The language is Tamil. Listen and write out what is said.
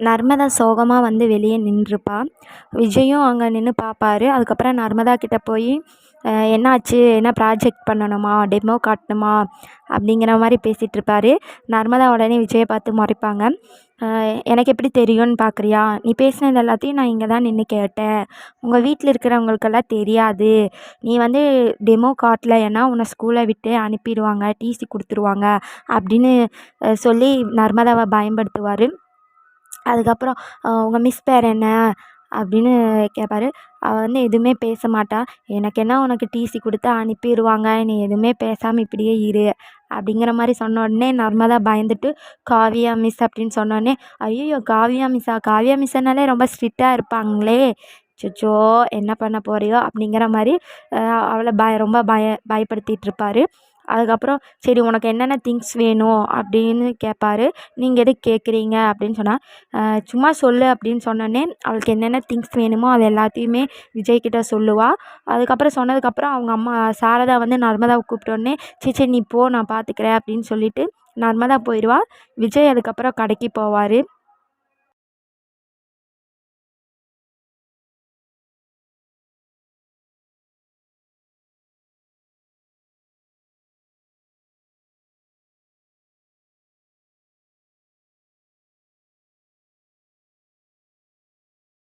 நர்மதா சோகமாக வந்து வெளியே நின்றுப்பா. விஜயும் அங்கே நின்று பார்ப்பாரு. அதுக்கப்புறம் நர்மதா கிட்ட போய் என்னாச்சு, என்ன ப்ராஜெக்ட் பண்ணணுமா, டெமோ காட்டணுமா அப்படிங்கிற மாதிரி பேசிகிட்ருப்பாரு. நர்மதா உடனே விஜயை பார்த்து முறைப்பாங்க. எனக்கு எப்படி தெரியும்னு பார்க்குறியா, நீ பேசினது எல்லாத்தையும் நான் இங்கே தான் நின்று கேட்டேன், உங்கள் வீட்டில் இருக்கிறவங்களுக்கெல்லாம் தெரியாது, நீ வந்து டெமோ காட்டலைன்னா உன்னை ஸ்கூலை விட்டு அனுப்பிடுவாங்க, டிசி கொடுத்துருவாங்க அப்படின்னு சொல்லி நர்மதாவை பயன்படுத்துவார். அதுக்கப்புறம் உங்கள் மிஸ் பேர் என்ன அப்படின்னு கேட்பாரு. அவள் வந்து எதுவுமே பேச மாட்டா. எனக்கு என்ன, உனக்கு டிசி கொடுத்து அனுப்பிடுவாங்க, நீ எதுவுமே பேசாமல் இப்படியே இரு அப்படிங்கிற மாதிரி சொன்ன உடனே நர்மதா பயந்துட்டு காவியா மிஸ் அப்படின்னு சொன்னோடனே, ஐயோ காவியா மிஸ்ஸா, காவியா மிஸ்ஸனாலே ரொம்ப ஸ்ட்ரிக்டாக இருப்பாங்களே, அச்சச்சோ என்ன பண்ண போறியோ அப்படிங்கிற மாதிரி அவளை ரொம்ப பயப்படுத்திகிட்டு இருப்பார். அதுக்கப்புறம் சரி உனக்கு என்னென்ன திங்ஸ் வேணும் அப்படின்னு கேட்பாரு. நீங்கள் எதுக்கு கேட்குறீங்க அப்படின்னு சொன்னால், சும்மா சொல்லு அப்படின்னு சொன்னோடனே அவளுக்கு என்னென்ன திங்ஸ் வேணுமோ அது எல்லாத்தையுமே விஜய்கிட்ட சொல்லுவாள். அதுக்கப்புறம் சொன்னதுக்கப்புறம் அவங்க அம்மா சாரதா வந்து நர்மதாவை கூப்பிட்டோடனே, சரி நீ போ நான் பார்த்துக்கிறேன் அப்படின்னு சொல்லிட்டு நர்மதா போயிடுவா. விஜய் அதுக்கப்புறம் கடைக்கு போவார்.